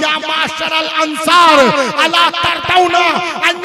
या माशरल अंसार अला तरदौना अन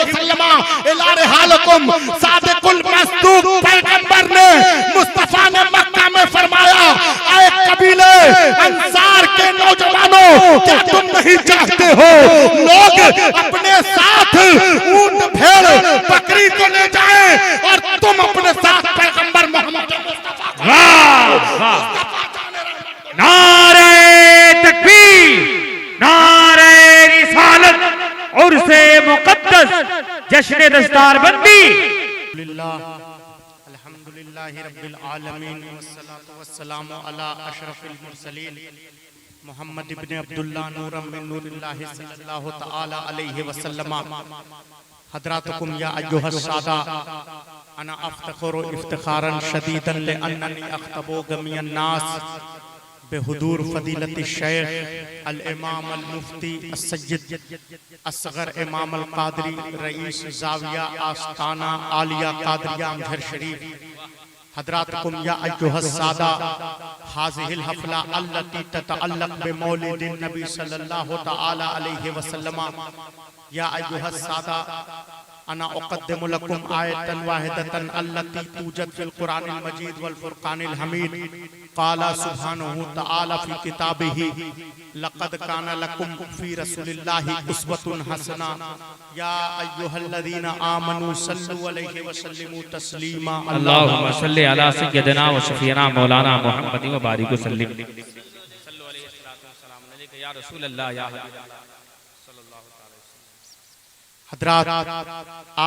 वसल्लम इला रिहालकुम। सादिकुल मस्दूक पैगंबर ने मुस्तफा ने मक्का में फरमाया, ऐ कबीले अंसार के नौजवानों, क्या तुम नहीं चाहते हो लोग अपने साथ ऊंट भेड़ बकरी को ले जाएं और तुम अपने साथ पैगंबर मोहम्मद मुस्तफा। नारे तकबीर, नारे रिसालत और से मुकद्दस जश्न दस्तारबंदी। अल्हम्दुलिल्लाहि रब्बिल आलमीन वस्सलातु वस्सलामु अला अशरफिल मुरसलीन मोहम्मद इब्न अब्दुल्लाह नूरम मिन नूरिल्लाहि सल्लल्लाहु तआला अलैहि वसल्लम। हज़रातकुम या अय्युहस सादा अना अफ्तखुरु इफ्तिखारन शदीदन लिअन्ननी अख्तबु गमियन नास बेहुदूर फदीलत शेख अल इमाम अल मुफ्ती सय्यद असगर इमाम अल कादरी रईस जाविया आस्ताना आलिया कादरिया अमजहर शरीफ। हज़रातकुम या अय्युहस सादा हाज़िहिल हफ़ला अल्लती ततअल्लक़ बिमौलिदिन नबी सल्लल्लाहु तआला अलैहि वसल्लम। या अय्युहस सादा अना उक़द्दिमु लकुम आयतन वाहिदतन अल्लती तूजद फिल कुरानिल मजीद वल फुरक़ानिल हमीद। क़ाला सुब्हानहु तआला फ़ी किताबिही लक़द काना लकुम फ़ी रसूलिल्लाहि उस्वतुन हसना। या अय्युहल्लज़ीना आमनू सल्लु अलैहि व सल्लिमू तस्लीमा। अल्लाहुम्मा सल्लि अला सय्यदिना व शफ़ीना मौलाना मुहम्मद व बारिक वसल्लिम। सल्लु अलैहि वसल्लम अलैका या रसूल अल्लाह या हबीब अल्लाह सल्लल्लाहु अलैहि वसल्लम। हज़रात,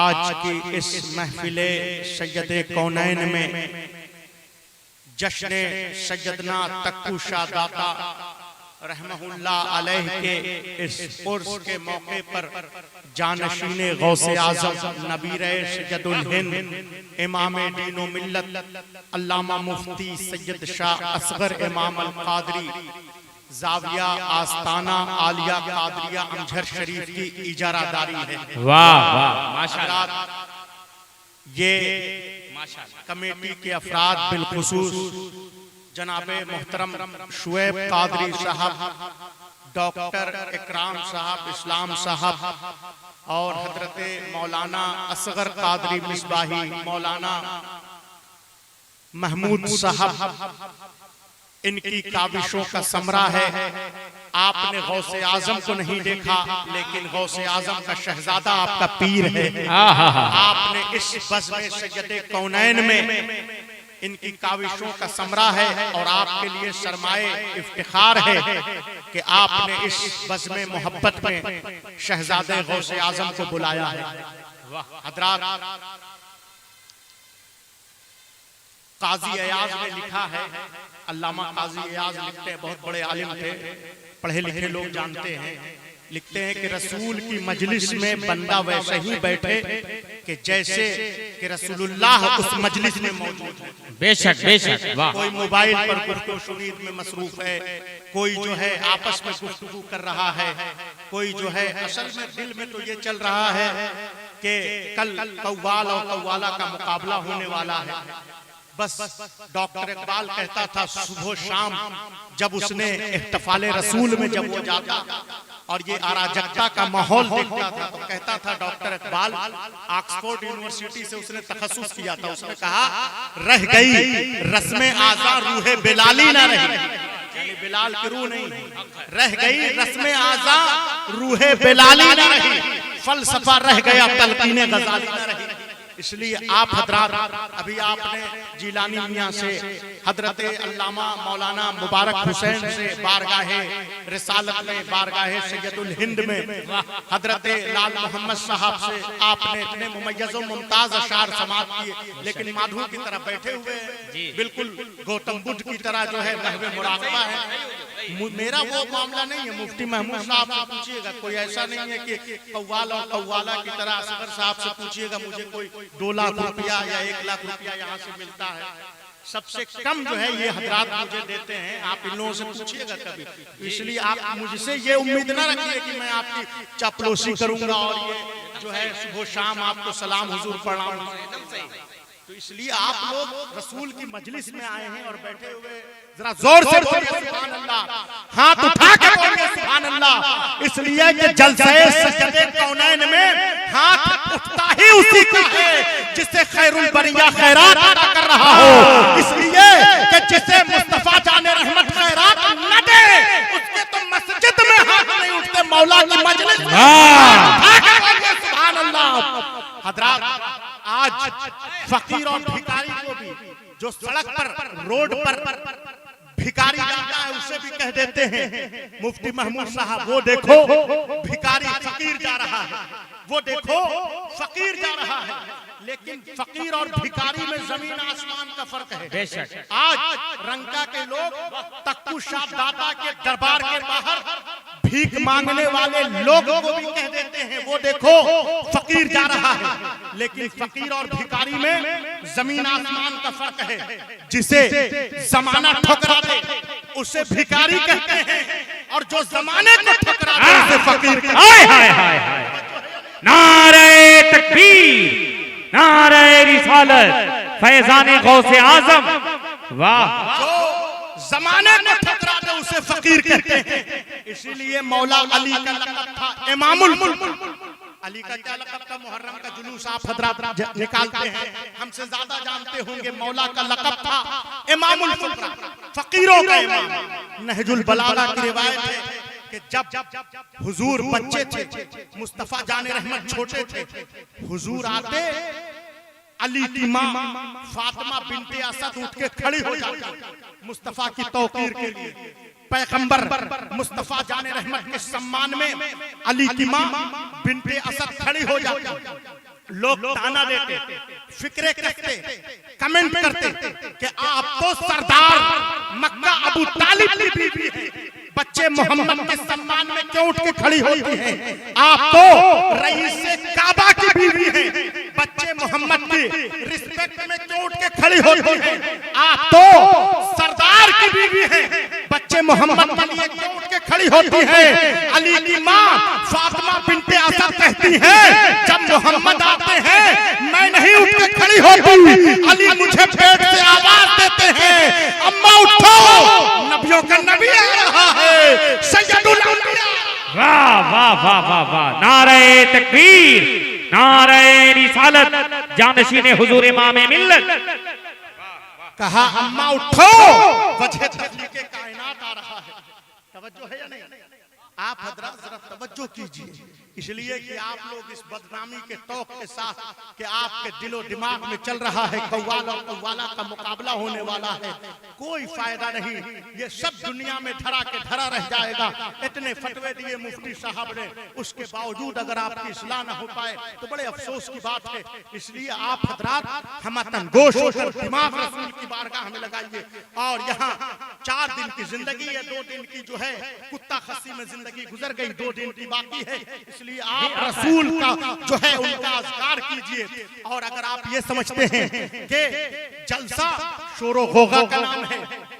आज की इस महफिले सैयद कौनैन में जश्न सैयदना तक्कू शाह दाता रहमहुल्लाह अलैह के इस उर्स के मौके पर जानशीने गौसे आज़म नबीरे सैयदुल हिंद इमाम दीन व मिल्लत अल्लामा मुफ्ती सैयद शाह असगर इमाम अल कादरी जाविया आस्ताना आलिया कादरिया अमजहर शरीफ की इजारादारी है। वाह वाह माशाअल्लाह। ये कमेटी के अफराद बिलखुसूस जनाबे मोहतरम शुएब कादरी साहब, डॉक्टर इकराम साहब, इस्लाम साहब और हजरत मौलाना असगर कादरी मिसबाही, मौलाना महमूद साहब, इनकी काविशों का समरा है। आपने गौसे आजम को नहीं देखा, लेकिन गौसे आजम का शहजादा आपका पीर है। आपने इस बज़्म सैयद कौनैन में इनकी काविशों का समरा है और आपके लिए सरमाए इफ्तिखार है कि आपने इस बज़्म मोहब्बत में शहजादे गौसे आजम को बुलाया है। हज़रात, काजी अयाज ने लिखा है, अल्लामा काजी अयाज लिखते हैं, बहुत बड़े आलिम थे, पढ़े लिखे लोग जानते हैं। लिखते हैं कि रसूल की मजलिस में बंदा वैसे ही बैठे कि जैसे कि रसूलुल्लाह उस मजलिस में मौजूद है। बेशक बेशक। वाह। कोई मोबाइल पर गुफ्तगू शुनीद में मसरूफ है, कोई जो है आपस में गुफ्तगू कर रहा है, कोई जो है असल में दिल में तो ये चल रहा है कि कल कव्वाल और कव्वाला का मुकाबला होने वाला है। बस डॉक्टर इकबाल कहता था सुबह शाम जब उसने इहतिफाल रसूल में जब वो जाता और ये अराजकता का माहौल देखता था तो कहता था डॉक्टर इकबाल, ऑक्सफोर्ड यूनिवर्सिटी से उसने तखस्सुस किया था, उसने कहा रह गई रस्म आज़ा रूहे बिलाली ना रही, यानी बिलाल की रूह नहीं, रह गई रस्म आज़ा रूहे बिलाली ना रही, फलसफा रह गया तलकीने गज़ाली ना रही। इसलिए आप हजरात, अभी आपने जिलानी मियां से, हजरत अल्लामा मौलाना मुबारक हुसैन से बारगाहे रिसालत में, बारगाहे सैयदुल हिंद में हजरत लाल मोहम्मद साहब से आपने इतने मुमय्यज़ व मुमताज अशार समाअत किए, लेकिन माधु की तरह बैठे हुए हैं, बिल्कुल गौतम बुद्ध की तरह जो है नहवे मुराक़बा है। मेरा वो मामला नहीं है, मुफ्ती महमूद साहब से पूछिएगा, कोई ऐसा नहीं है कि कव्वाल और कव्वाला की तरह असगर साहब से पूछिएगा मुझे कोई 2 लाख रुपया या 1 लाख रुपया यहाँ से मिलता है। सबसे कम जो है ये हजरात मुझे देते हैं, आप इन लोगों से पूछिएगा कभी। इसलिए आप मुझसे ये उम्मीद ना रखिए कि मैं आपकी चापलूसी करूंगा और ये जो है सुबह शाम आपको सलाम हुजूर पढ़ाऊंगा। तो इसलिए आप लोग रसूल की मजलिस में आए हैं और बैठे हुए जरा जोर से बोलिए सुभान अल्लाह, हाथ उठा के बोलिए सुभान अल्लाह। इसलिए कि जलसे सजदे कौनैन में हाथ उठता ही उसी का है जिसे खैरुल बरिया खैरात अदा कर रहा हो। इसलिए कि जिसे मुस्तफा जाने रहमत खैरात न दे उसके तो मस्जिद में हाथ नहीं उठते, मौला की मजलिस में सुभान अल्लाह। हजरात, आज फकीर और भिखारी को भी जो सड़क पर रोड पर भिखारी जाता है उसे भी कह देते हैं मुफ्ती महमूद साहब, वो देखो भिखारी फकीर जा रहा है, वो देखो फकीर जा रहा है। लेकिन फकीर और भिखारी में जमीन आसमान का फर्क है। बेशक आज रंका के लोग तक्कू शाह दाता के दरबार के बाहर भीख मांगने वाले लोगों को भी कह देते हैं वो देखो फकीर जा रहा है। लेकिन फकीर और भिखारी में जमीन आसमान का फर्क है। जिसे जमाना ठुकरा दे उसे भिखारी कहते हैं और जो जमाने को ठुकरा दे उसे फकीर कहते हैं। हाय हाय हाय, नारे तकबीर, नारे रिसालत, फैजाने गौसे आजम। वाह, जो जमाने को ठुकरा दे उसे फकीर कहते हैं। इसीलिए मौला अली का लक़ब था इमामुल मुल्क। अली का क्या लक़ब था? मुहर्रम का जुलूस आप हजरात निकालते हैं, हमसे ज्यादा जानते होंगे। मौला का लक़ब था इमामुल फुक़रा, फकीरों का इमाम। नहजुल बलागा की रिवायत है कि जब हुजूर बच्चे थे, मुस्तफा जाने रहमत छोटे थे, हुजूर आते अली की माँ फातिमा बिन्ते असद उठ के खड़ी हो जाती मुस्तफा की तौकीर के लिए। पैगंबर मुस्तफा जाने रहमत के सम्मान में अली की माँ बिन्ते असद खड़ी हो जाती। लोग ताना देते, फिक्रे करते, कमेंट करते कि आप तो सरदार मक्का अबू तालिब की बीवी हैं, बच्चे मोहम्मद के सम्मान में क्यों उठ के खड़ी होती हैं? आप तो रईस काबा की बीवी हैं, बच्चे मोहम्मद की रिस्पेक्ट में क्यों उठ के खड़ी होती हैं? आप तो सरदार की बीवी हैं, बच्चे मोहम्मद के लिए क्यों उठ के खड़ी होती हैं? अली की माँ फातिमा बिन्ते असद कहती हैं जब मोहम्मद आते हैं मैं नहीं उठ के खड़ी होती, अली मुझे पेट से आवाज देते हैं अम्मा उठो, नबियों का नबी आ रहा है, सैयदुल अंबिया। वाह वाह वाह वाह वाह, नारे तकबीर, नारे रिसालत, जानशीने हुजूर इमाम मिल्लत। कहा अम्मा उठो, वजह तख्लीक़े कायनात आ रहा है। तवज्जो है या नहीं? आप हजरात जरा तवज्जो कीजिए। इसलिए कि आप लोग इस बदनामी के तौक के साथ कि आपके दिलो दिमाग में चल रहा है कव्वाला और कव्वाला का मुकाबला होने वाला है, कोई फायदा नहीं। ये सब दुनिया में धरा के धरा रह जाएगा। इतने फतवे दिए मुफ्ती साहब ने, उसके बावजूद अगर आपकी इस्लाह न हो पाए तो बड़े अफसोस की बात है। इसलिए आप हजरात हम तनगोश होकर दिमाग रसूल की बारगाह में लगाइए। और यहाँ 4 दिन की जिंदगी है, 2 दिन की जो है कुत्ता खस्सी में जिंदगी गुजर गई, 2 दिन की बाकी है। इसलिए आप रसूल का जो है उनका अज़कार कीजिए। और अगर आप ये समझते हैं कि जलसा शोरो होगा का नाम है,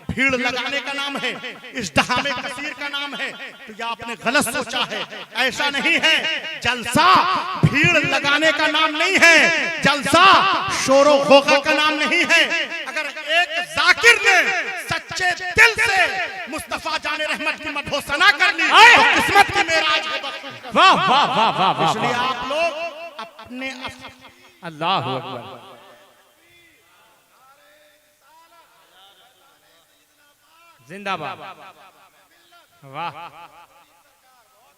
भीड़ लगाने का नाम है, इज़्तिहामे कसीर का नाम है, तो ये आपने गलत सोचा है। ऐसा नहीं है, जलसा भीड़ लगाने का नाम नहीं है, जलसा शोरो होगा का नाम नहीं है। अगर एक जाकिर ने सच्चे दिल से मुस्तफा जाने रहमत की मदहोसना कर ली तो किस्मत की मेराज है। वाह वाह वाह वाह वाह, इसलिए आप लोग अपने अल्लाहु अकबर। जिंदाबाद, वाह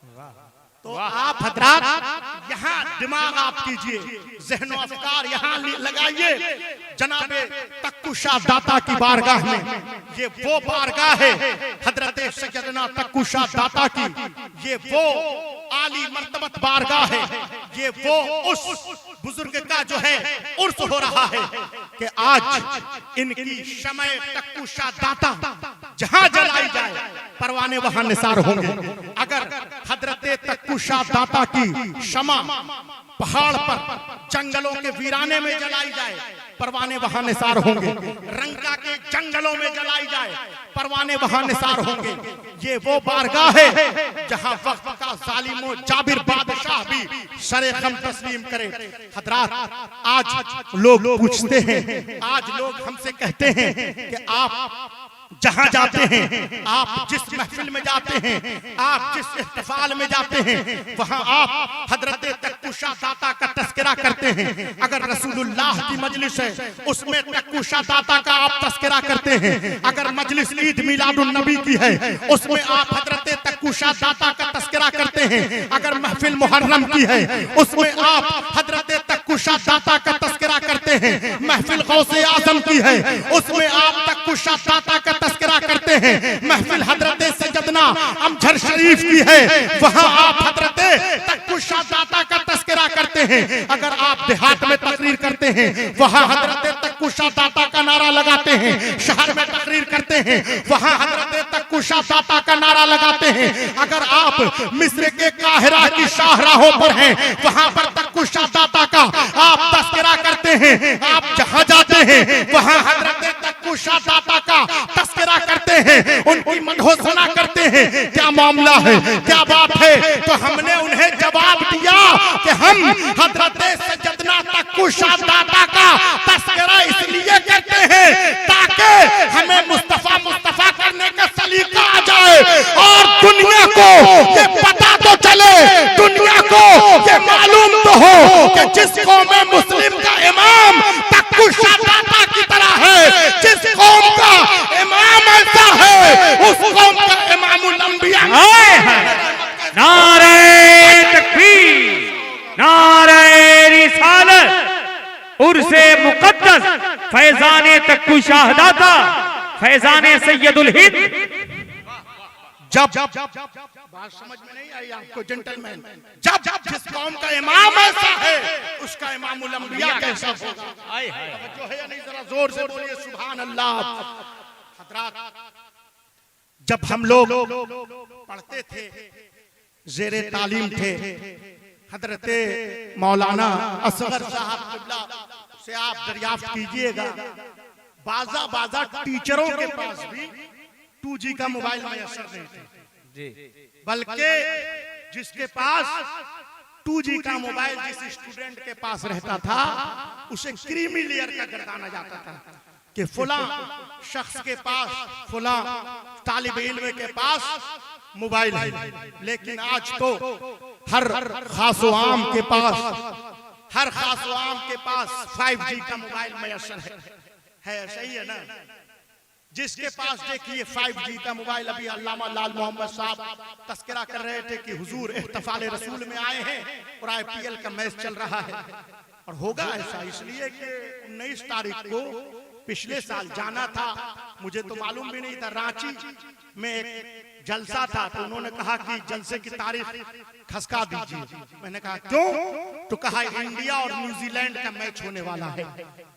वाह। तो आप हजरात यहाँ दिमाग आप कीजिए, ज़हनो अफ़कार यहाँ लगाइए। जनाबे तक्कू शाह दाता की बारगाह में, ये वो बारगाह है हजरत सैयदना तक्कू शाह दाता की, ये वो आली मर्तबत बारगाह है, ये वो उस बुजुर्ग का जो है उर्स हो रहा है कि आज इनकी शमए तक्कू शाह दाता जहां जलाई जाए परवाने वहां निसार होंगे। अगर हजरत तक्कू शाह दाता की शमा पहाड़ पर जंगलों के वीराने में जलाई जाए, परवाने वहां निसार होंगे। रंका के जंगलों में जलाई जाए, परवाने वहां निसार होंगे। ये वो बारगाह है जहां वक्त का जालिमो जाबिर बादशाह भी सरे खम तस्लीम करे। हजरात, आज लोग पूछते हैं, आज लोग हमसे कहते हैं कि आप जहां जाते हैं, आप जिस महफिल में जाते हैं, आप जिस इहतिफाल में जाते हैं, वहां आप हजरत तक्कुशा दाता का तस्करा करते हैं। अगर रसूलुल्लाह की मजलिस है, उसमें तक्कुशा दाता का आप तस्करा करते हैं। अगर मजलिस ईद मिलादुन नबी की है, उसमें आप हजरत तक्कुशा दाता का तस्करा करते हैं। अगर महफिल मुहर्रम की है, उसमें आप हजरत तक्कुशा दाता का तस्करा करते हैं। महफिल गौसे आजम की है, उसमें आप तक्कुशा दाता का तस्करा करते हैं। महफिल हजरत सैयदना अमजद शरीफ की है, वहां आप हजरत तक्कुशा दाता का तस्करा करते हैं। अगर आप देहात में तकरीर करते हैं, वहां हजरत तक्कुशा दाता का नारा लगाते हैं। शहर में तकरीर करते हैं, वहां हजरत तक्कुशा दाता का नारा लगाते हैं। अगर आप मिस्र के काहिरा की शाहराहों पर हैं, वहां पर तक्कुशा दाता का आप तस्करा करते हैं। आप जहां जाते हैं, वहां हजरत तक्कुशा दाता का तस्करा करते हैं, उनकी मदहोसना करते हैं। क्या मामला है, क्या बात है? तो हमने उन्हें जवाब दिया कि हम हजरत सैयदना तक्कुशा दाता का तस्करा इसलिए करते हैं ताकि हमें मुस्तफा करने का सलीका आ जाए और दुनिया को ये पता तो चले, दुनिया को ये मालूम तो हो कि जिस कौम में मुस्लिम का इमाम तक्कुशा दाता की तरह है, जिस कौम का इमाम ऐसा है, उस कौम का इमामुल अंबिया है। नारे तकबीर, नारे रिसालत, उर्से मुकद्दस, फैजाने तक्कुशा दाता, फैजाने सैयदुल हिंद। जब बात समझ में नहीं आई आपको जेंटलमैन? जब जिस कौम का इमाम ऐसा है, उसका इमामुल अंबिया कैसा होगा? जो है या नहीं, जरा जोर से बोलिए सुभान अल्लाह। हजरात, जब हम लोग पढ़ते थे, जेरे तालीम थे, हजरत मौलाना असगर साहब किबला से आप दरियाफ्त कीजिएगा, बाजा टीचरों के पास भी 2G का मोबाइल मैसर नहीं थे, बल्कि जिसके पास 2G का मोबाइल जिस स्टूडेंट के पास रहता था, उसे क्रीमी लेयर का गर्दाना जाता था कि फुला शख्स के पास, फुला तालिब इल्म के पास मोबाइल है। लेकिन आज तो हर खासो आम के पास, हर खासो आम के पास 5G का मोबाइल मैसर है। सही है ना? जिसके पास देखिए 5G का मोबाइल, अभी अल्लामा लाल मोहम्मद साहब तस्करा कर रहे थे कि हुजूर इहतिफाल रसूल में आए हैं और IPL का मैच चल रहा है। और होगा ऐसा इसलिए कि 19 तारीख को पिछले साल जाना था, मुझे तो मालूम भी नहीं था, रांची में एक जलसा था, तो उन्होंने कहा कि जलसे की तारीख खसका दीजिए। मैंने कहा क्यों? तो कहा इंडिया और न्यूजीलैंड का मैच होने वाला है।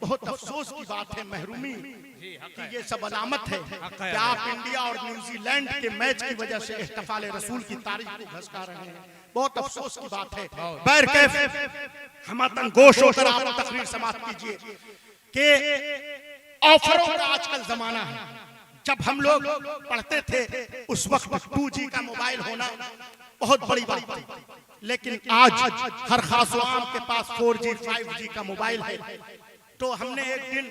बहुत अफसोस की बात है, महरूमी की ये सब अलामत है कि आप इंडिया और न्यूजीलैंड के मैच की वजह से इहतिफाल रसूल की तारीख को खसका रहे हैं। बहुत अफसोस की बात है। बैरकैफ हम गोश होकर आप तकरीर समाप्त कीजिए कि ऑफरों का आजकल जमाना है। जब हम लोग पढ़ते थे उस वक्त 2G का मोबाइल होना बहुत बड़ी बात थी, लेकिन आज हर खासो आम के पास 4G 5G का मोबाइल है। तो हमने एक दिन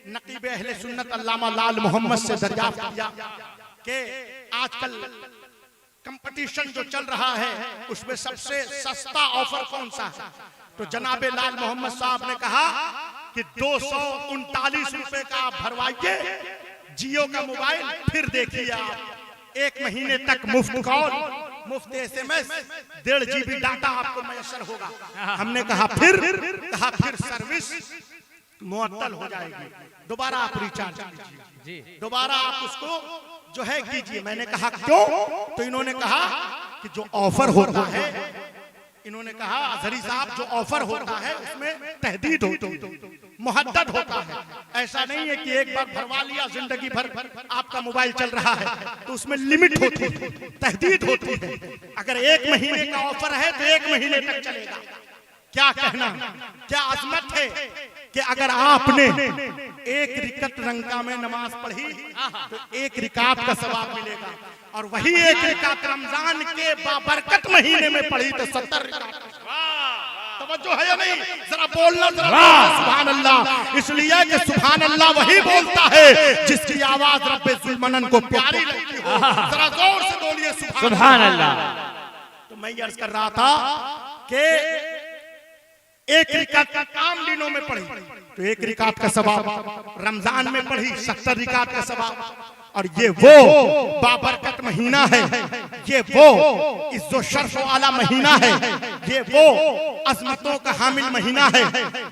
नकीब अहले सुन्नत अल्लामा लाल मोहम्मद से दरियाफ्त किया कि आजकल कंपटीशन जो चल रहा है उसमें सबसे सस्ता ऑफर कौन सा है? तो जनाबे लाल मोहम्मद साहब ने कहा कि 239 रुपए का आप भरवाइए जियो का मोबाइल, फिर देखिए आप 1 महीने तक मुफ्त कॉल, मुफ्त SMS, 1.5 GB डाटा आपको मैसर होगा। हमने कहा फिर सर्विस मुअत्तल हो जाएगी, दोबारा आप रिचार्ज कीजिए, दोबारा आप उसको जो है कीजिए। मैंने कहा क्यों? तो इन्होंने कहा कि जो ऑफर होता है, इन्होंने कहा अजहरी साहब जो ऑफर होता है उसमें तहदीद होती है, मुहद्दद होता है। ऐसा नहीं है कि एक बार भरवा लिया जिंदगी भर आपका मोबाइल चल रहा है, तो उसमें लिमिट होती है, तहदीद होती है। अगर 1 महीने का ऑफर है तो 1 महीने तक चलेगा, क्या कहना, क्या अजमत है कि अगर आपने एक रिकत रंका में नमाज पढ़ी तो एक रिकात का सवाब मिलेगा, और वही एक रिकात रमजान के बाबरकत महीने में पढ़ी तो 70 रिकात। तवज्जो है या नहीं? जरा बोलना, जरा सुभान अल्लाह। इसलिए कि सुभान अल्लाह वही बोलता है जिसकी आवाज रब्बे जुल्मनन को प्यारी लगती हो। जरा जोर से बोलिए सुभान अल्लाह। तो मैं ये अर्ज कर रहा था कि एक रिकात आम दिनों में पढ़ी तो एक रिकात का सवाब, रमजान में पढ़ी 70 रिकात का सवाब, और ये वो बाबरकत महीना है, ये वो इज्जो शर्फ वाला महीना है, ये वो अजमतों का हामिल महीना है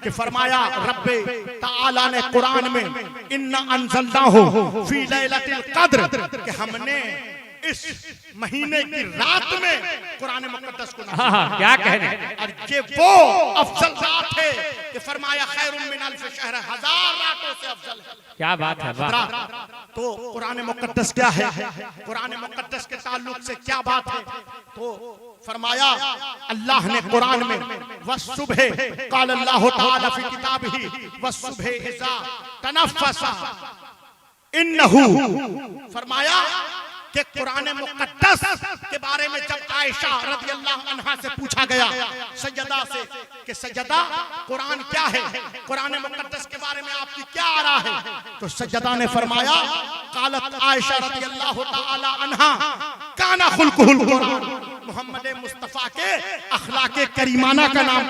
कि फरमाया रब्बे ताला ने कुरान में इन्ना अंज़लनाहु फी लैलतिल क़द्र कि हमने इस महीने की रात में कुरान मुक़द्दस को क्या कहने, और ये वो अफजल रात है कि फरमाया खैरुम मिन अल्फ शहर, 1000 रातों से अफजल है। क्या बात है, वाह। तो कुरान मुक़द्दस क्या है, कुरान मुक़द्दस के ताल्लुक से क्या बात है, तो फरमाया अल्लाह ने कुरान में वस्सुबह क़ाल अल्लाहु तआला फी किताबिही वस्सुबह इज़ा तनफ़्फ़सा इन्नहु, फरमाया कि कुरान मुक़द्दस के बारे में जब आयशा रज़ियल्लाहु अन्हा से पूछा गया सज्जदा से कि सज्जदा कुरान क्या है, कुरान मुक़द्दस के बारे में आपकी क्या आ रहा है, तो सज्जदा ने फरमाया क़ालत आयशा रज़ियल्लाहु तआला अन्हा काना खुल्कुहुल कुरान, मोहम्मद मुस्तफ़ा के अखलाके करीमाना का नाम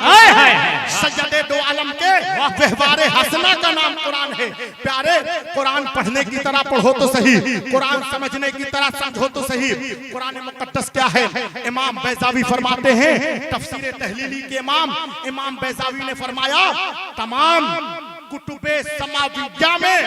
सज्जदे दो आलम के व्यवहार हसना का नाम कुरान है। प्यारे, कुरान पढ़ने की तरह पढ़ो तो सही, कुरान समझने की तरह समझो तो सही। कुरान मुक़द्दस क्या है? इमाम बैज़ावी फरमाते हैं, तफसीर तहलीली के इमाम बैज़ावी ने फरमाया तमाम कुतुबे समाविया में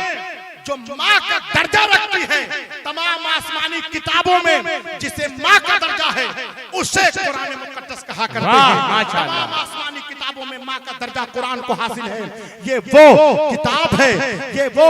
जो माँ का दर्जा रखती है, तमाम आसमानी किताबों में जिसे माँ का दर्जा है उसे कुरान मुक़द्दस कहा करते हैं। तमाम आसमानी किताबों में माँ का दर्जा कुरान को हासिल है। ये वो किताब है, ये वो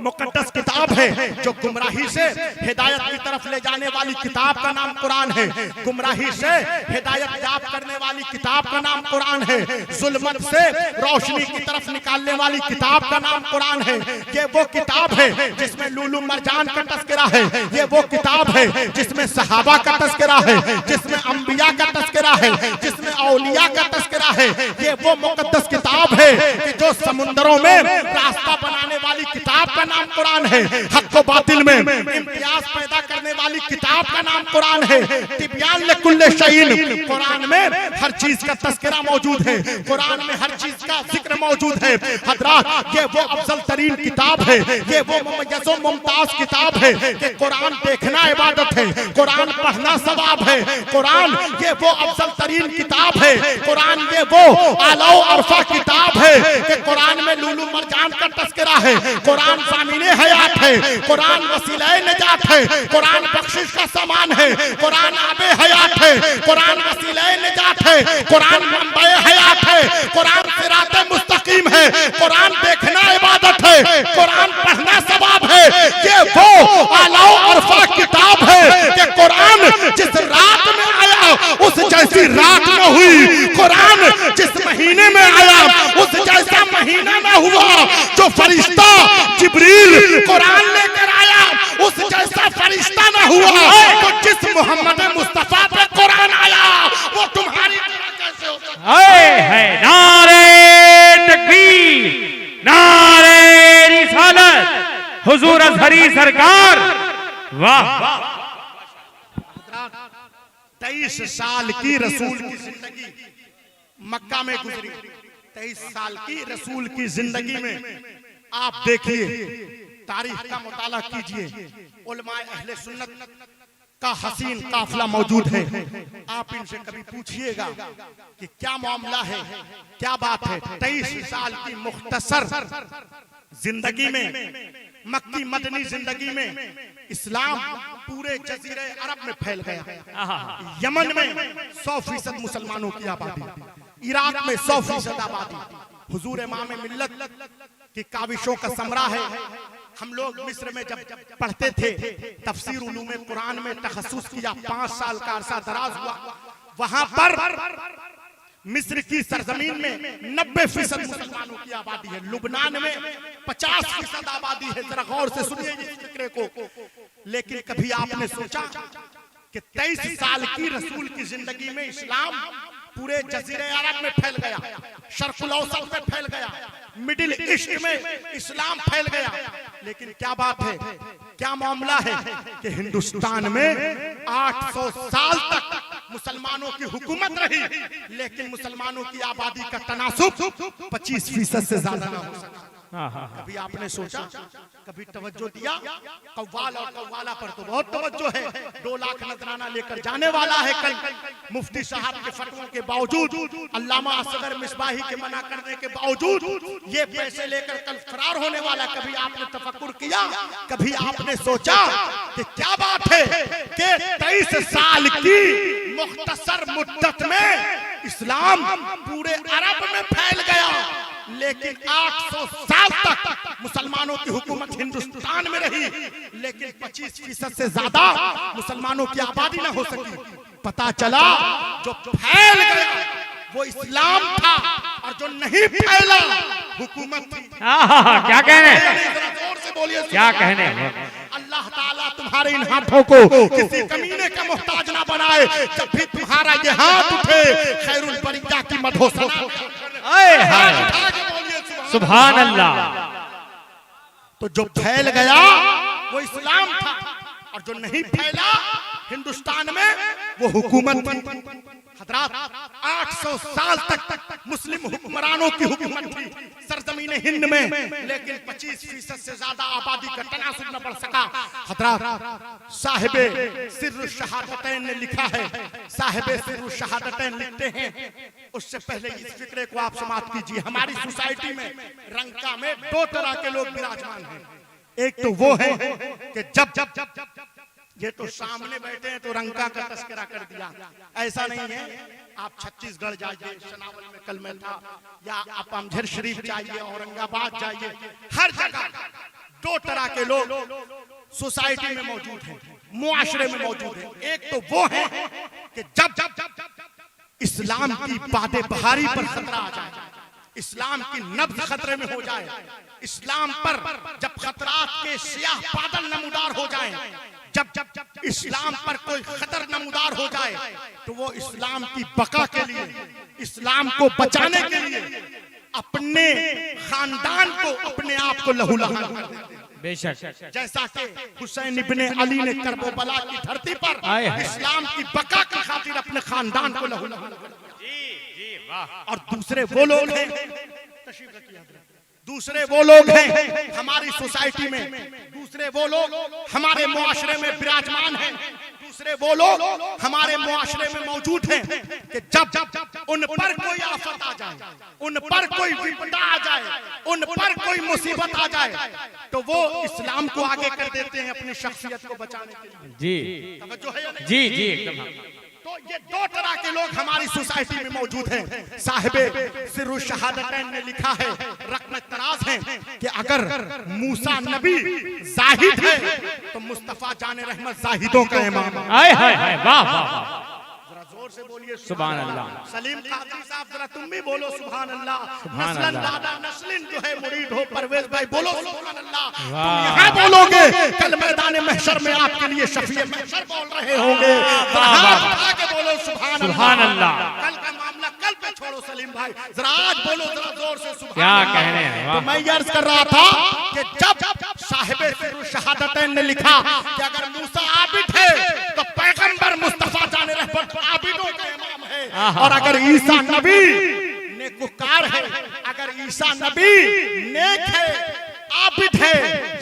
मुक़द्दस किताब है जो गुमराही से हिदायत की तरफ ले जाने वाली किताब का नाम कुरान है, गुमराही से हिदायत याब करने वाली किताब का नाम कुरान है, जुल्मत से रोशनी की तरफ निकालने वाली किताब का नाम कुरान है। ये वो किताब है जिसमें लूलू मरजान का तस्करा है, ये वो किताब है जिसमें सहाबा का तस्करा है, जिसमें अंबिया का तस्करा है, जिसमें औलिया का तस्करा है। ये वो मुक़द्दस किताब है कि जो समुंदरों में रास्ता बनाने वाली किताब का नाम कुरान है, हक व बातिल में इम्तियाज पैदा करने वाली किताब का नाम कुरान है। तिब्यान लिकुल्ले शैइन, कुरान में हर चीज का तस्करा मौजूद है, कुरान में हर चीज का जिक्र मौजूद है। हजरात, ये वो अफजल तरीन किताब है, ये वो मुमय्यज़ व मुमताज किताब है कि कुरान देखना इबादत है, कुरान पढ़ना सवाब है। कुरान ये वो अफजल तरीन किताब है, कुरान ये वो आला व अरफा किताब है कि कुरान में लूलू मरजान का तस्करा है, कुरान ज़ामिने हयात है, कुरान वसीले निजात है, कुरान बख्शिश का सामान है, कुरान आबे हयात है, कुरान वसीले निजात है, कुरान मंबे हयात है, कुरान सिराते मुस्तकीम है, कुरान देखना इबादत है, कुरान पढ़ना सवाब है। ये वो आला व अरफा किताब है कि कुरान जिस रात में आया उस जैसी रात न हुई, कुरान जिस महीने में आया उस जैसा महीना न हुआ, जो फरिश्ता जिब्रील कुरान लेकर आया उस जैसा फरिश्ता न हुआ, तो जिस मोहम्मद मुस्तफा पे कुरान आया वो तुम्हारी तरह कैसे हो सकता है? नारे तकबीर, नारे रिसालत, हुजूर अज़हरी सरकार, वाह। 23 साल की रसूल की जिंदगी मक्का में गुजरी, 23 साल की रसूल की जिंदगी में आप देखिए, तारीख का मुताला कीजिए, उलमाए अहले सुन्नत का हसीन काफिला मौजूद है। आप इनसे कभी पूछिएगा कि क्या मामला है, क्या बात है। 23 साल की मुख्तसर जिंदगी में, मक्की मदनी जिंदगी में इस्लाम पूरे जजीरे अरब में फैल गया। यमन में 100% मुसलमानों की आबादी, इराक में 100% आबादी, हुजूर इमाम मिल्लत की काविशों का समरा है। हम लोग मिस्र में जब पढ़ते थे, तफसीर उलूम कुरान में तखस्सुस किया, 5 साल का अरसा दराज हुआ। वहां पर मिस्र की सरजमीन में 90% मुसलमानों की आबादी है, लुबनान में 50% आबादी है। जरा गौर से सुनिए इस फिक्रे को। लेकिन कभी आपने सोचा कि 23 साल की रसूल की जिंदगी में इस्लाम पूरे जजीरे अरब में फैल गया, शर्कुल औसत में फैल गया, मिडिल ईस्ट में इस्लाम फैल गया। लेकिन क्या बात है, क्या मामला है कि हिंदुस्तान में 800 साल तक मुसलमानों की हुकूमत रही, लेकिन मुसलमानों की आबादी का तनासुब 25% से ज्यादा ना हो सका। कभी आपने सोचा, कभी तवज्जो दिया? कव्वाल और कव्वाला पर तो बहुत तवज्जो है। 2 लाख नजराना लेकर जाने वाला है कल। मुफ्ती साहब के फतवों के बावजूद, अल्लामा असगर मिसबाही के मना करने के बावजूद ये पैसे लेकर कल फरार होने वाला। कभी आपने तफक्कुर किया? कभी आपने सोचा कि क्या बात है कि 23 साल की मुख्तसर मुद्दत में इस्लाम पूरे अरब में फैल गया, लेकिन 800 साल तक मुसलमानों की हुकूमत हिंदुस्तान में रही, लेकिन 25% से ज्यादा मुसलमानों की आबादी ना हो सकी। पता चला जो फैल गया वो इस्लाम था, और जो नहीं फैला हुकूमत थी। क्या कहने, जोर से बोलिए, क्या कहने। अल्लाह ताला तुम्हारे इन हाथों को किसी कमीने का मोहताज ना बनाए। जब भी तुम्हारा ये हाथ उठे, खैरुल बरिया की मधोसना। सुभान अल्लाह। तो जो फैल गया वो इस्लाम था, और जो नहीं फैला हिंदुस्तान में वो हुकूमत थी। हजरात, 800 साल तक मुस्लिम हुक्मरानों की हुकूमत थी सरजमीन हिंद में, लेकिन 25% से ज्यादा आबादी का तनासुब न बढ़ सका। हजरात, साहिबे सिर्र शहादतैन ने लिखा है, साहिबे सिर्र शहादतैन लिखते हैं। उससे पहले इस फिक्रे को आप समाप्त कीजिए। हमारी सोसाइटी में रंका में 2 तरह के लोग विराजमान हैं। एक तो वो है कि जब ये तो सामने बैठे हैं तो रंका का तस्करा कर दिया, ऐसा नहीं है। आप छत्तीसगढ़ जाइए, सनावल में कल मैं था, या आप अमझर शरीफ जाइए, औरंगाबाद जाइए, हर जगह 2 तरह के लोग सोसाइटी में मौजूद हैं, मुआशरे में मौजूद हैं। एक तो वो है कि जब इस्लाम की बादे बहारी पर खतरा आ जाए, इस्लाम की नब्ज खतरे में हो जाए, इस्लाम पर जब खतरात के सियाह बादल नमूदार हो जाएं, जब इस्लाम पर कोई खतर नमूदार हो जाए, तो वो इस्लाम की बका के लिए, इस्लाम को बचाने के लिए अपने खानदान को, अपने आप को लहूलुहान कर देते हैं। बेशक, जैसा कि हुसैन इब्ने अली ने करबला की धरती पर इस्लाम की बका की खातिर अपने खानदान को लहूलुहान कर दिया। और दूसरे वो लोग हैं, दूसरे वो लोग हैं हमारी सोसाइटी में, दूसरे वो लोग हमारे मुआशरे में विराजमान हैं, दूसरे वो लोग हमारे मुआशरे में मौजूद हैं कि जब उन पर कोई आफत आ जाए, उन पर कोई विपदा आ जाए, उन पर कोई मुसीबत आ जाए, तो वो इस्लाम को आगे कर देते हैं अपनी शख्सियत को बचाने के लिए। जी तवज्जो है या नहीं? जी जी, एकदम। तो ये 2 तरह के लोग हमारी सोसाइटी में मौजूद हैं। साहिबे सिर्र शहादतैन ने लिखा है, रकम तराज है कि अगर मूसा नबी जाहिद है तो मुस्तफा जाने रहमत जाहिदों का इमाम है। हाय हाय हाय, वाह वाह, जरा जोर से बोलिए सुभान अल्लाह। सलीम कादरी साहब जरा तुम भी बोलो सुभान अल्लाह। नस्लन दादा नस्लिन जो है मुरीद हो, परवेज भाई बोलो सुभान अल्लाह। तुम यहाँ बोलोगे, कल मैदान महशर में आपके लिए शफीए महशर बोल रहे होंगे। हाथ उठा के बोलो सुभान अल्लाह। कल का मामला कल पे छोड़ो सलीम भाई, जरा आज बोलो जरा जोर से सुभान क्या अल्लाह। कहने हैं, तो मैं अर्ज कर रहा था कि जब साहिबे सिर्र शहादतैन ने लिखा कि अगर मूसा आबिद है तो पैगंबर मुस्तफा जाने रहमत आबिदों का इमाम है, और अगर ईसा नबी नेकुकार है, अगर ईसा नबी नेक है, आबिद है,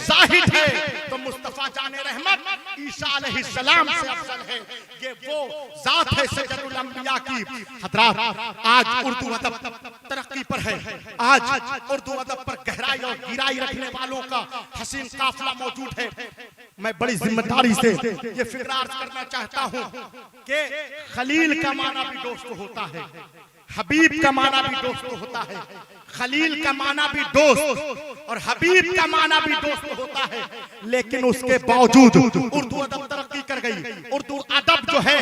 जाहिद है, तो मुस्तफा जाने रहमत ईसा अलैहिस्सलाम से अफजल है। ये वो जात है सैयदुल अंबिया की। हजरात, आज उर्दू अदब तरक्की पर है, आज उर्दू अदब पर गहराई और गिराई रखने वालों का हसीन काफिला मौजूद है। मैं बड़ी जिम्मेदारी से ये फिक्र अर्ज करना चाहता हूँ कि खलील का माना भी दोस्त होता है, हबीब का माना भी दोस्त होता है, खलील का माना भी दोस्त और हबीब का माना भी दोस्त होता है। लेकिन उसके बावजूद उर्दू अदब तरक्की कर गई। उर्दू अदब जो है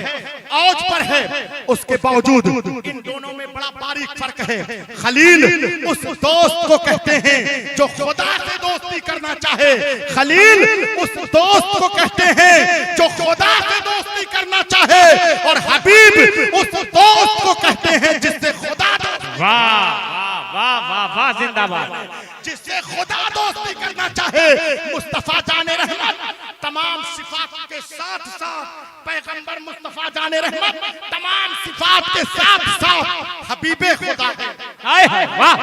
औज पर है, उसके बावजूद इन दोनों में बड़ा बारीक फर्क है। खलील उस दोस्त को कहते हैं जो खुदा से दोस्ती करना चाहे, खलील उस दोस्त को कहते हैं जो खुदा से दोस्ती करना चाहे, और हबीब उस दोस्त को कहते हैं जिससे खुदा वाह वाह वाह वाह, जिंदाबाद, जिससे खुदा दोस्ती करना चाहे। मुस्तफा जाने रहमत तमाम सिफात के साथ साथ, पैगंबर मुस्तफा जाने रहमत तमाम सिफात के साथ साथ हबीबे खुदा है। वाह,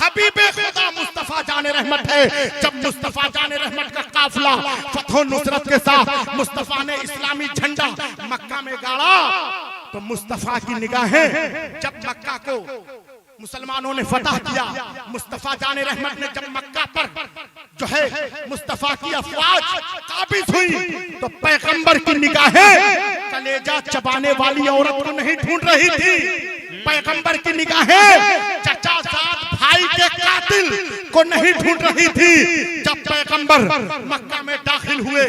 हबीबे खुदा मुस्तफा जाने रहमत है। जब मुस्तफा जाने रहमत का काफिला फतह नुसरत के साथ मुस्तफा ने इस्लामी झंडा मक्का में गाड़ा, तो मुस्तफा की निगाहें जब मक्का को मुसलमानों ने फतह किया, मुस्तफा जाने रहमत ने जब मक्का पर जो है मुस्तफा की अफवाज काबिज हुई, तो पैगंबर की निगाहें कलेजा चबाने वाली औरत को नहीं ढूंढ रही थी। पैगंबर की निगाहें चचा साथ भाई के कातिल को नहीं ढूंढ रही थी। जब पैगंबर मक्का में दाखिल हुए,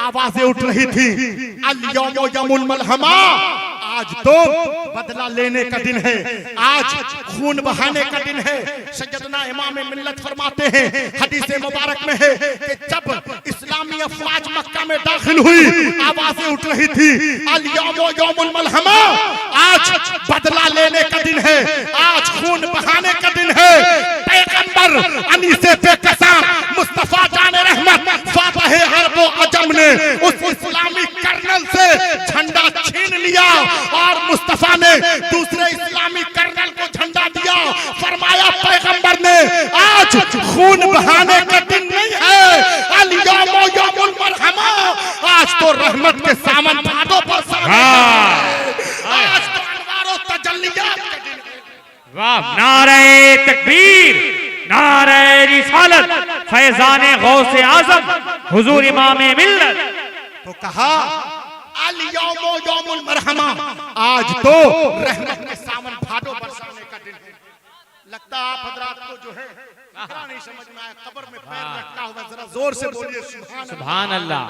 आवाजें उठ रही थी, अल यौम यौमुल मलहमा, आज तो बदला लेने का दिन है, आज खून बहाने का दिन है। सैयदना इमाम मिल्लत फरमाते हैं, हदीस मुबारक में है कि जब इस्लामी अफवाज मक्का में दाखिल हुई, आवाजें उठ रही थी, अल यौम यौमुल मलहमा, आज बदला लेने का दिन है, आज खून बहाने का दिन है। पैगंबर अनीसे बेकसा मुस्तफा जाने रहमत फातह अरब व अजम ने उस इस्लामी कर्नल से झंडा छीन लिया, और मुस्तफा ने दूसरे इस्लामी कर्नल को झंडा दिया। फरमाया पैगंबर ने, आज खून बहाने का दिन नहीं है, अल यौम यौमुल मरहमा, आज तो रहमत के सामन भादों पर आज तो अनवार व तजल्लियात का दिन है। वाह, नारे तकबीर, नारे रिसालत, फैजाने गौसे आजम हुजूर इमामे मिल्लत। तो कहा अल यौम यौमुल मरहमा, आज तो रहमत के सामन भादो बरसाने का दिन है। लगता आप हजरात को जो है नहीं समझ में आया, कब्र में पैर रखा हुआ, जरा जोर से बोलिए सुभान अल्लाह,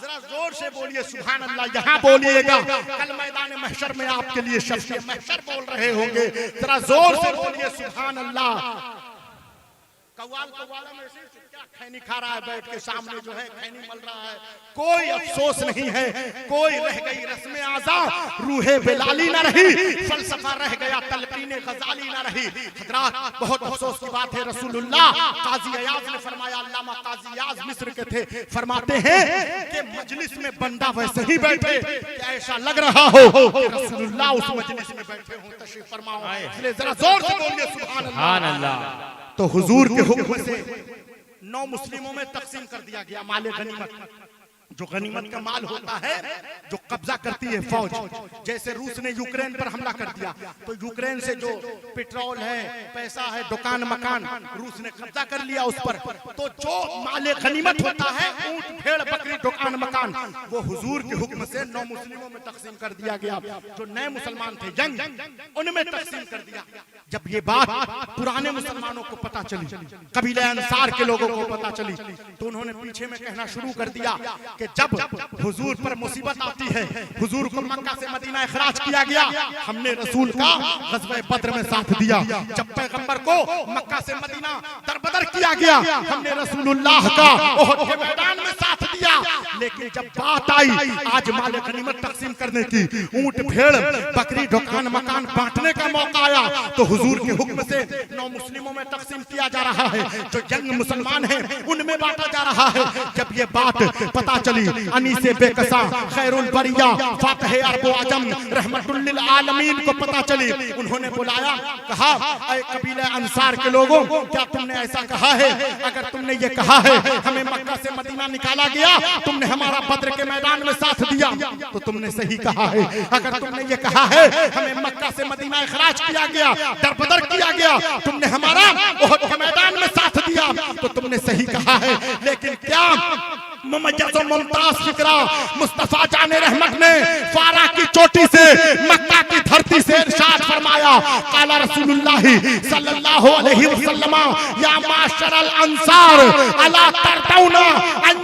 जरा जोर से बोलिए सुभान अल्लाह। यहाँ बोलिएगा, कल मैदान महशर में आपके लिए शफ़ी महशर बोल रहे होंगे, जरा जोर से बोलिए सुभान अल्लाह। कव्वाला में से क्या खैनी खा रहा है, बैठ के सामने जो है खैनी मल रहा है, कोई अफसोस नहीं है, कोई रह गई रस्म आज़ा, रूहे बिलाली ना रही, फलसफा रह गया, तलकीने गजाली ना रही। हजरात बहुत अफसोस की बात है, रसूलुल्लाह काजी अयाज ने फरमाया, अल्लामा काजी अयाज मिस्र के थे, फरमाते हैं कि मजलिस में बंदा वैसे ही बैठे कि ऐसा लग रहा हो कि रसूलुल्लाह उस मजलिस में बैठे हो। तशरीफ फरमाओ, इसलिए जरा जोर से बोलिए सुभान अल्लाह। तो हुजूर के हुक्म से 9 मुस्लिमों में तकसीम कर दिया गया माल गनीमत। जो गनीमत का माल होता है, जो कब्जा करती है फौज, जैसे रूस ने यूक्रेन पर हमला कर दिया, तो यूक्रेन से जो पेट्रोल है, पैसा है, दुकान मकान, रूस ने कब्जा कर लिया उस पर। तो जो माल गनीमत होता है, ऊंट भेड़ बकरी दुकान मकान, वो हुजूर के हुक्म से 9 मुस्लिमों में तकसीम कर दिया गया। जो नए मुसलमान थे यंग, उनमें तकसीम कर दिया। जब ये बात पुराने मुसलमानों को पता चली, कबीले अंसार के लोगों को पता चली, तो उन्होंने पीछे में कहना शुरू कर दिया कि जब हुजूर पर मुसीबत आती है, हुजूर को मक्का से मदीना इखराज किया गया, हमने रसूल का ग़ज़वा बद्र में साथ दिया। जब पैगंबर को मक्का से मदीना दरबदर किया गया, हमने रसूलुल्लाह का उहद के मैदान में साथ दिया। लेकिन जब बात आई आज माल गनीमत तकसीम करने की, ऊंट भेड़ बकरी दुकान मकान बांटने का मौका आया, तो हुजूर के हुक्म से 9 मुस्लिमों में तकसीम किया जा रहा है। जो यंग मुसलमान हैं उनमें बांटा जा रहा है। जब ये बात पता चली, अनीसे बेकसा खैरुल बरिया फातह अरब व अजम रहमतुल लिल आलमीन को पता चली, उन्होंने बुलाया, कहा ऐ कबीले अंसार के लोगों, क्या तुमने ऐसा कहा है? अगर तुमने ये कहा है हमें मक्का से मदीना निकाला गया, तुमने हमारा बद्र के मैदान में साथ दिया, तो तुमने सही कहा है। अगर तुमने ये कहा है हमें मक्का से मदीना इखराज किया गया, दरबदर किया गया, तुमने हमारा उहद के मैदान में साथ दिया, तो तुमने सही कहा है। लेकिन क्या मुमताज फिक्रा मुस्तफा जाने रहमत ने फारा की चोटी से मक्का की धरती से इरशाद फरमाया, काला रसूलुल्लाह सल्लल्लाहु अलैहि वसल्लम या माशरल अंसार अला तरदौना अन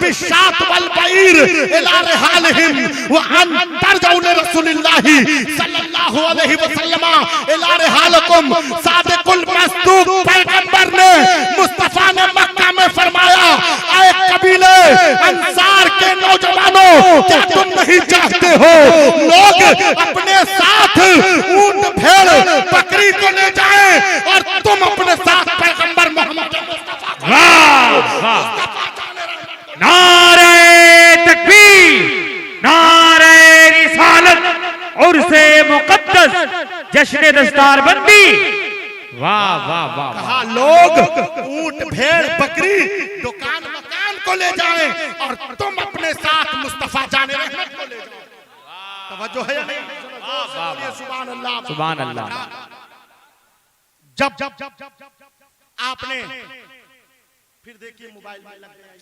बिशात वल बैर इला रिहालहिम व अन तरदौना रसूलुल्लाह सल्लल्लाहु अलैहि वसल्लम इला रिहालकुम। सादिकुल मस्दूक पैगंबर ने मुस्तफा ने मक्का में फरमाया, आए कबीले अंसार के नौजवानों, क्या तुम नहीं चाहते हो लोग अपने साथ ऊंट भेड़ बकरी को ले जाएं और तुम अपने साथ पैगंबर मोहम्मद मुस्तफा को। नारे तकबीर, नारे रिसालत, उर्से मुकद्दस, जश्न दस्तारबंदी। वाह वाह वाह। कहा लोग ऊंट भेड़ बकरी दुकान मकान को ले जाएं और तुम अपने साथ मुस्तफा जाने रहमत को ले जाओ। तवज्जो है या नहीं? सुभान अल्लाह, सुभान अल्लाह। जब आपने फिर देखिए मोबाइल में लग गया,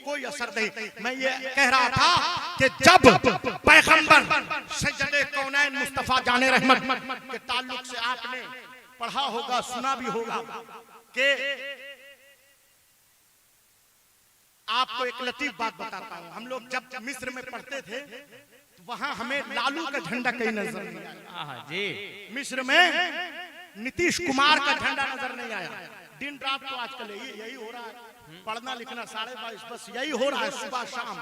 कोई असर नहीं। मैं ये कह रहा था कि जब पैगंबर सज्जदे कौनैन मुस्तफा जाने रहमत के ताल्लुक से आपने पढ़ा होगा, सुना भी होगा कि आपको एक लतीफ बात बताता हूं। हम लोग जब मिस्र में पढ़ते थे तो वहां हमें लालू का झंडा कहीं नजर नहीं आया जी। मिस्र में नीतीश कुमार का झंडा नजर नहीं आया। दिन रात तो आजकल यही हो रहा है, पढ़ना लिखना 22:30 बस यही हो रहा है। सुबह शाम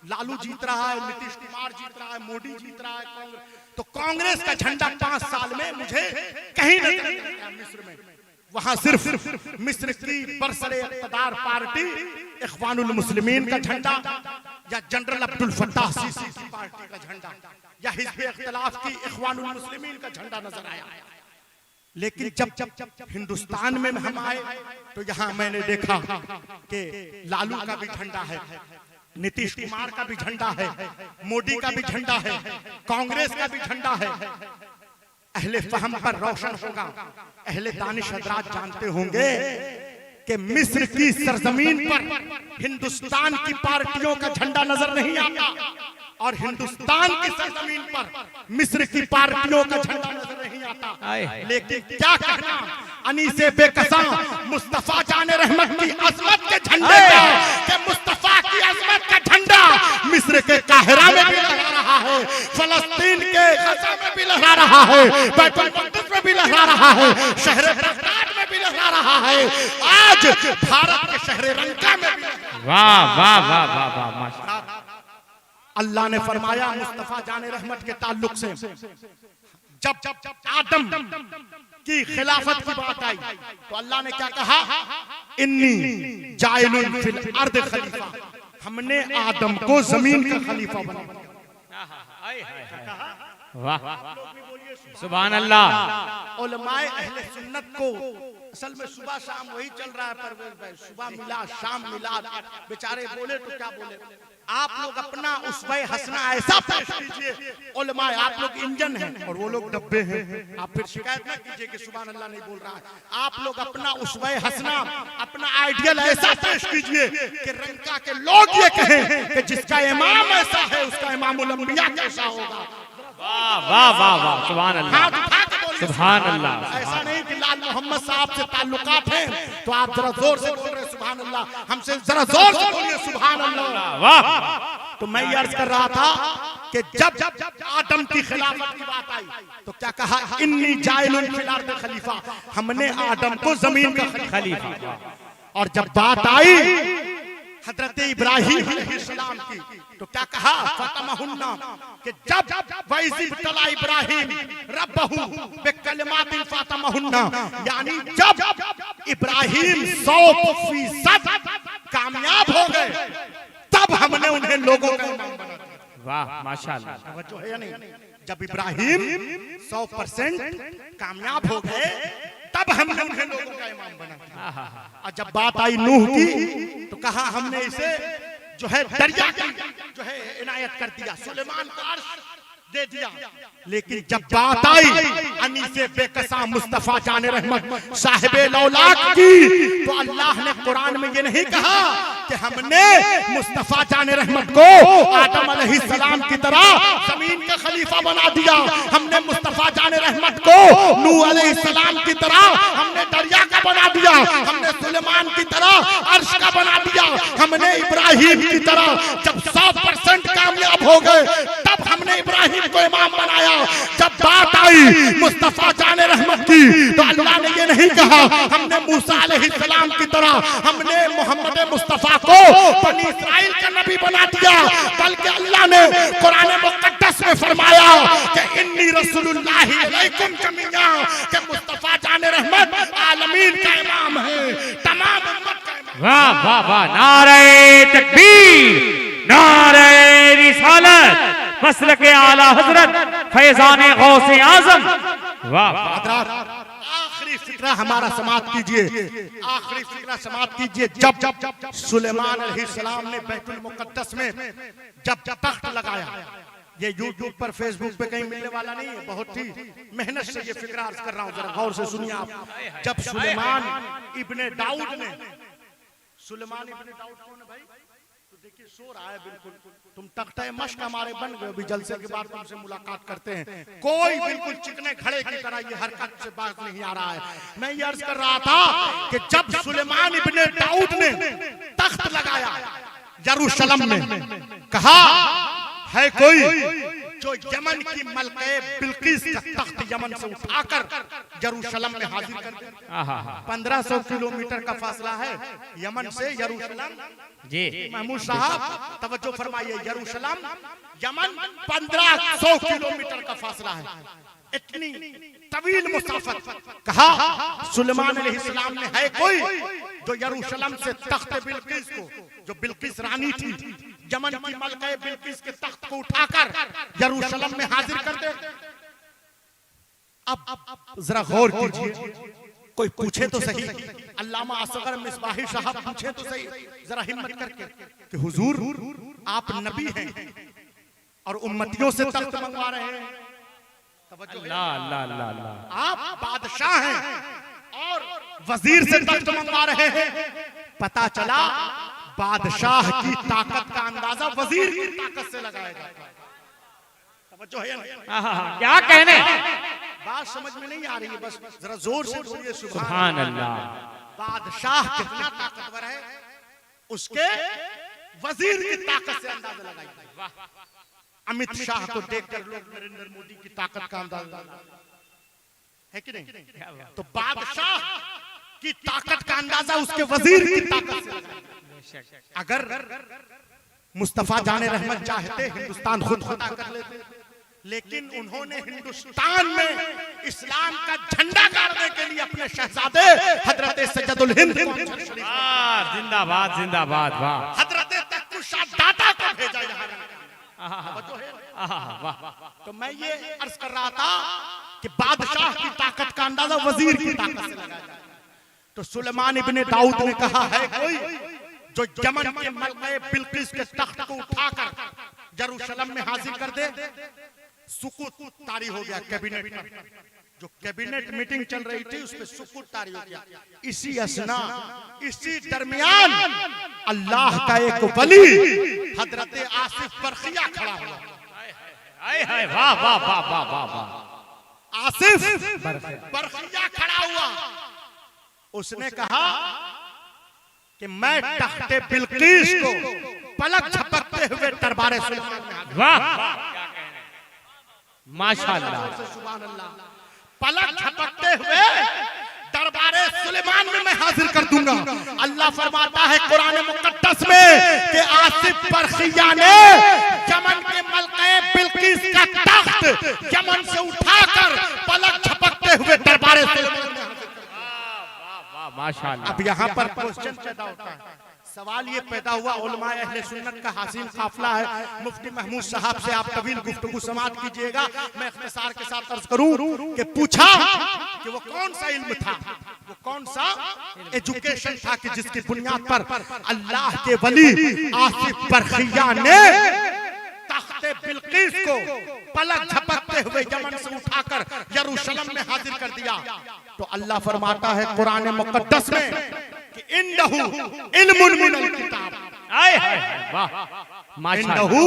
लालू जीत रहा है, नीतीश कुमार जीत रहा है, मोदी जीत रहा है, तो कांग्रेस का झंडा 5 साल में मुझे कहीं नजर नहीं आया मिस्र में। वहां सिर्फ मिस्र की बरसरे इक़्तिदार पार्टी इख्वानुल मुस्लिमीन का झंडा या जनरल अब्दुल फत्ताह सीसी की पार्टी का झंडा या हिज़्ब इख्तिलाफ की इख्वानुल मुस्लिमीन का झंडा नजर आया। लेकिन जब हिंदुस्तान में हम आए तो यहाँ मैंने देखा कि लालू का भी झंडा है, नीतीश कुमार का भी झंडा है, मोदी का भी झंडा है, कांग्रेस का भी झंडा है। अहले फहम पर रोशन होगा, अहले दानिश हजरात जानते होंगे कि मिस्र की सरजमीन पर हिंदुस्तान की पार्टियों का झंडा नजर नहीं आता और हिंदुस्तान की सरजमीन पर मिस्र की पार्टियों का झंडा नजर नहीं आता। लेकिन क्या कहना अनीसे बेकसा मुस्तफा जाने रहमत की अजमत के झंडे का, कि मुस्तफा की अजमत का झंडा मिस्र के काहिरा में भी लहरा रहा है, फलस्तीन के गजा में भी लहरा रहा है, बैतुल मक़दिस में भी लहरा रहा है, शहर बगदाद में भी लहरा रहा है, आज भारत के शहर रंका में भी। वाह वाह वाह वाह वाह माशाअल्लाह। अल्लाह ने फरमाया मुस्तफा जाने रहमत के ताल्लुक से, जब आदम की खिलाफत की बात आई तो अल्लाह ने क्या कहा, इन्नी जाइलुन फिल अर्द खलीफा, हमने आदम को जमीन का खलीफा बनाया। वाह सुभान अल्लाह। उलमाए अहले सुन्नत को असल में सुबह शाम वही चल रहा है, परवेज भाई, सुबह मिला शाम मिला, बेचारे बोले तो क्या बोले। आप लोग अपना उसवे हसना ऐसा पेश कीजिए, उलमाए आप लोग इंजन हैं और वो लोग डब्बे हैं, आप फिर शिकायत ना कीजिए कि सुभान अल्लाह नहीं बोल रहा है। आप लोग अपना उसवे हसना, अपना आइडियल ऐसा पेश कीजिए कि रंका के लोग ये कहें कि जिसका इमाम ऐसा है उसका इमामुल अंबिया कैसा होगा। वाह वाह वाह वाह सुभान अल्लाह, सुभान अल्लाह। ऐसा नहीं कि लाल मोहम्मद साहब से ताल्लुकात हैं तो आप जरा जोर से बोल रहे सुभान अल्लाह, हमसे जरा जोर से बोलिए सुभान अल्लाह। वाह। तो मैं ये अर्ज कर रहा था कि जब आदम की खिलाफत की बात आई तो क्या कहा, इन्नी जाइलुन फिल अर्द खलीफा, हमने आदम को जमीन का खलीफा। और जब बात आई हजरत इब्राहिम अलैहिस्सलाम की तो क्या कहा, फतमहुन्ना, कि जब वइज़ तला इब्राहिम रब्बहु बिकलिमातिन फतमहुन्ना, यानी जब इब्राहिम 100% कामयाब हो गए तब हमने उन्हें लोगों का इमाम बना दिया। वाह माशाअल्लाह। तवज्जो है या नहीं? जब इब्राहिम 100% कामयाब हो गए तब हमने उन्हें लोगों का इमाम बना दिया। और जब बात आई नूह की तो कहा हमने इसे जो है दरिया जो है इनायत कर दिया, सुलेमान को अर्श दे दिया। लेकिन जब बात आई अनीसे बेकसा मुस्तफा जाने रहमत साहिबे लौलाक की तो अल्लाह ने कुरान में ये नहीं कहा कि हमने मुस्तफा जाने रहमत को आदम अलैहिस्सलाम की तरह जमीन का खलीफा बना दिया, हमने मुस्तफा जाने रहमत को नूह अलैहिस्सलाम की तरह हमने दरिया का बना दिया, हमने सुलेमान की तरह अर्श का बना दिया, हमने इब्राहिम की तरह जब 100% कामयाब हो गए तब हमने इब्राहिम को इमाम बनाया। जब बात आई मुस्तफा जाने रहमत की तो अल्लाह ने ये नहीं कहा हमने मूसा अलैहिस्सलाम की तरह हमने मोहम्मद मुस्तफा को बनी इस्राइल का नबी बना दिया, बल्कि अल्लाह ने कुरान मुक़द्दस में फरमाया कि इन्नी रसूलुल्लाहि अलैकुम जमीआ, कि मुस्तफा जाने रहमत आलमीन का इमाम है, तमाम उम्मत का इमाम। वाह वाह वाह, नारे तकबीर, नारे रिसालत, मसलक आला हजरत फैजान गौसे आजम। वाह, आखिरी फिक्रा हमारा समाप्त कीजिए, आखिरी फिक्रा समाप्त कीजिए। जब सुलेमान अलैहिस्सलाम ने बैतुल मुक़द्दस में जब तख्त लगाया, ये यूट्यूब पर फेसबुक पे कहीं मिलने वाला नहीं है, बहुत ही मेहनत से ये फिक्रा अर्ज कर रहा हूँ, जरा गौर से सुनिए आप। जब सुलेमान इब्ने दाऊद ने, सुलेमान इब्ने दाऊद कौन है भाई? तो देखिए सो रहा है बिल्कुल, तुम तख्ता मश्क हमारे बन गए, अभी जलसे के बाद तुमसे मुलाकात करते हैं, कोई बिल्कुल चिकने घड़े की तरह ये हरकत से बात नहीं आ रहा है। मैं ये अर्ज कर रहा था कि जब सुलेमान इब्ने दाऊद ने तख्त लगाया यरूशलेम में, कहा है कोई जो यमन की मलके बिल्किस का तख्त यमन से उठाकर यरूशलेम में हाजिर कर दे। 1500 किलोमीटर का फासला है यमन से यरूशलेम। जी महमूद साहब तवज्जो फरमाइए, यरूशलेम यमन 1500 किलोमीटर का फासला है, इतनी तवील मुसाफत। कहा सुलेमान अलैहिस्सलाम ने है कोई जो यरूशलेम से तख्त बिल्किस को, जो बिल्किस रानी थी, यमन की मलका बिल्किस के तख्त को उठाकर यरूशलेम में हाजिर कर दे। अब जरा गौर कीजिए, कोई पूछे तो सही, अल्लामा असगर मिसबाही साहब पूछे तो सही जरा हिम्मत करके कि हुजूर आप नबी हैं और उम्मतियों से तख्त मंगवा रहे हैं, अल्लाह अल्लाह अल्लाह अल्लाह, आप बादशाह हैं और वजीर से तख्त मंगवा रहे हैं। पता चला बादशाह की ताकत का अंदाजा वजीर की ताकत से लगाया जाता है। तवज्जो है ना? क्या कहने, बात समझ में नहीं आ रही है, बस जरा जोर से बोलिए सुभान अल्लाह। बादशाह कितना ताकतवर है उसके वजीर की ताकत से अंदाजा लगाइए। अमित शाह को देखकर लोग नरेंद्र मोदी की ताकत का अंदाजा है कि नहीं? तो बादशाह की ताकत का अंदाजा उसके वजीर की ताकत से लगाइए। अगर मुस्तफा जाने रहमत चाहते हिंदुस्तान खुद खुदा कर लेते, लेकिन उन्होंने हिंदुस्तान में इस्लाम का झंडा गाड़ने के लिए अपने शहजादे हजरत सज्जदुल हिंद जिंदाबाद जिंदाबाद, वाह, हजरत तख्तुशाह दाता को भेजा यहाँ। तो मैं ये अर्ज कर रहा था कि बादशाह की ताकत का अंदाजा वजीर की ताकत से लगाया जाए। तो सुलेमान इब्ने दाऊद ने कहा है कोई जो यमन के मलके बिल्किस के तख्त को उठाकर यरूशलेम में हाजिर कर दे। सुकूत तारी हो गया कैबिनेट में, जो कैबिनेट मीटिंग चल रही थी उसमें सुकूत तारी हो गया। इसी असना, इसी दरमियान अल्लाह का एक वली हजरत आसिफ बरखिया खड़ा हुआ। वाह वाह वाह वाह वाह वाह, आसिफ बरखिया खड़ा हुआ। उसने कहा कि मैं तख्ते बिल्किस को पलक झपकते हुए दरबारे सुलेमान में हाजिर। वाह माशाअल्लाह, सुभान अल्लाह, पलक झपकते हुए दरबारे सुलेमान में मैं हाजिर कर दूंगा। अल्लाह फरमाता है कुरान मुकद्दस में कि आसिफ बरखिया ने यमन के मलके बिल्किस का तख्त यमन से उठाकर पलक झपकते हुए दरबारे सुलेमान में हाजिर कर दिया। माशाअल्लाह। अब यहाँ पर क्वेश्चन पैदा होता है, सवाल ये पैदा हुआ, उलमाए अहले सुन्नत का हासिल काफिला है, मुफ्ती महमूद साहब से आप तवील गुफ्तगू समाअत कीजिएगा। मैं इख्तिसार के साथ अर्ज करूं कि पूछा कि वो कौन सा इल्म था, वो कौन सा एजुकेशन था कि जिसकी बुनियाद पर अल्लाह के वली आसिफ बरखिया ने तख्ते बिल्किस को पलक झपकते हुए यमन से उठाकर यरूशलेम में हाजिर कर दिया। तो अल्लाह फरमाता है कुरान मुकद्दस में कि इन्नहु इल्मुन मिनल किताब, आए हाय वाह माशाअल्लाह। इंदहू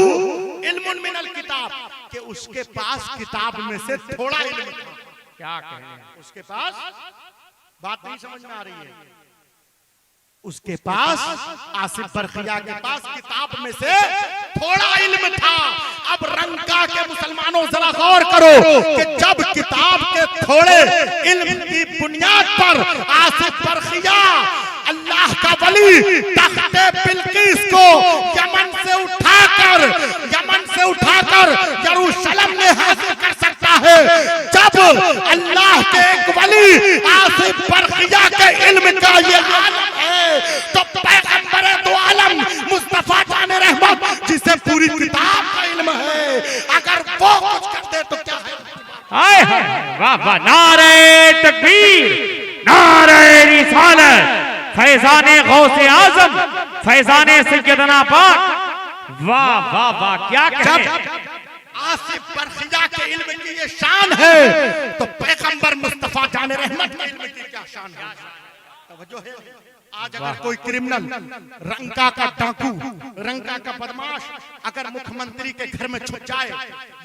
इल्मुन मिनल किताब, कि उसके पास किताब में से थोड़ा इल्म था। क्या कहें, उसके पास, बात नहीं समझ में आ रही है, उसके पास आसिफ बरखिया के पास किताब में से थोड़ा इल्म था। अब रंका के मुसलमानों जरा गौर करो कि जब किताब के थोड़े इल्म की बुनियाद पर आसिफ बरखिया अल्लाह का वली तख्ते बिल्किस को यमन से उठाकर यरूशलेम में हासिल कर सकता है, जब अल्लाह के एक वली आसिफ बरखिया के इल्म का ये आलम है, तो पैगंबर दो आलम मुस्तफा जाने रहमत जिसे पूरी किताब का इल्म है, अगर वो कुछ कर दे तो क्या है। आए हाय वाह वाह, नारे तकबीर, नारे रिसालत, फैजाने गौसे आजम, फैजाने सैयदना पाक, वाह वाह वाह क्या कहें। आसिफ बरखिया के इल्म की ये शान है, तो पैगंबर मुस्तफा जाने रहमत के इल्म की क्या शान है। तवज्जो है। आज अगर कोई क्रिमिनल, रंका का डाकू, रंका का बदमाश अगर मुख्यमंत्री के घर में छुप जाए,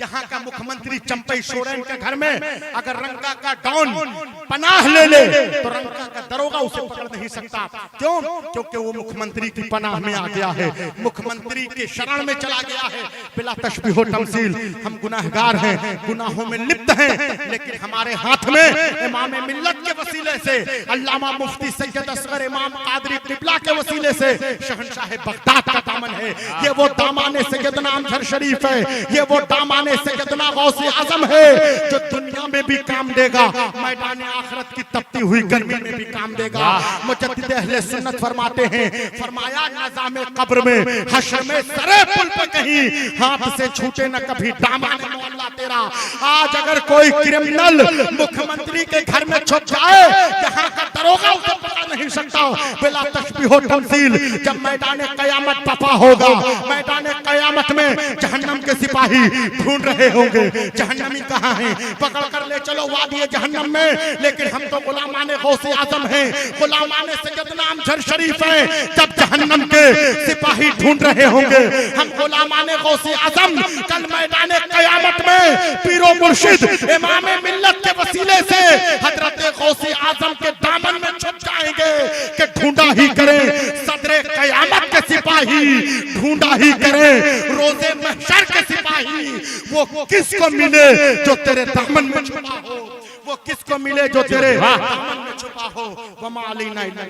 यहाँ का मुख्यमंत्री चंपई सोरेन के घर में अगर रंका का डॉन पनाह ले ले, तो रंका का दरोगा उसे पकड़ नहीं सकता। क्यों? क्योंकि वो मुख्यमंत्री की पनाह में आ गया है, मुख्यमंत्री के शरण में चला गया है। बिला तशबीह व तमसील, हम गुनाहगार हैं, गुनाहों में लिप्त हैं, लेकिन हमारे हाथ में इमाम मिल्लत के वसीले से, अल्लामा मुफ्ती सैयद असगर इमाम कादरी किबला के वसीले से शहंशाह बगदाद का दामन है। ये वो दामाने सैयदना अमजद शरीफ है, ये वो दामाने सैयदना गौसे आजम है, जो दुनिया में भी काम देगा, मैदान आखिरत की तपती हुई गर्मी में भी काम देगा। मुजद्दिद अहले सुन्नत फरमाते हैं, फरमाया नज़ामे कब्र में हश्र में सरे पुल पे कहीं हाथ से छूटे न कभी दामन मौला तेरा। आज अगर कोई क्रिमिनल मुख्यमंत्री के घर में छुप जाए, यहाँ का दरोगा उसे पकड़ नहीं सकता। बिला तशबीह व तमसील, जब मैदान कयामत पपा होगा, मैदान कयामत में जहन्नम के सिपाही ढूंढ रहे होंगे, जहन्नमी कहाँ हैं, पकड़ कर ले चलो वादी जहन्नम में। लेकिन हम तो गुलामाने गौसे आजम हैं, गुलामाने सैयदना अमजद शरीफ हैं। जब जहन्नम के सिपाही ढूंढ रहे होंगे, हम गुलामाने गौसे आजम कल मैदान कयामत में पीरो मुर्शिद इमाम मिल्लत के वसीले से हजरत गौसे आजम के दामन में छुप जाएंगे कि ढूंढा ही करें सदरे कयामत के सिपाही, ढूंढा ही करें रोजे महशर के सिपाही। वो किसको मिले जो तेरे दामन में छुपा हो, वो किसको मिले जो तेरे दामन में छुपा हो। वमा अलैना इल्ला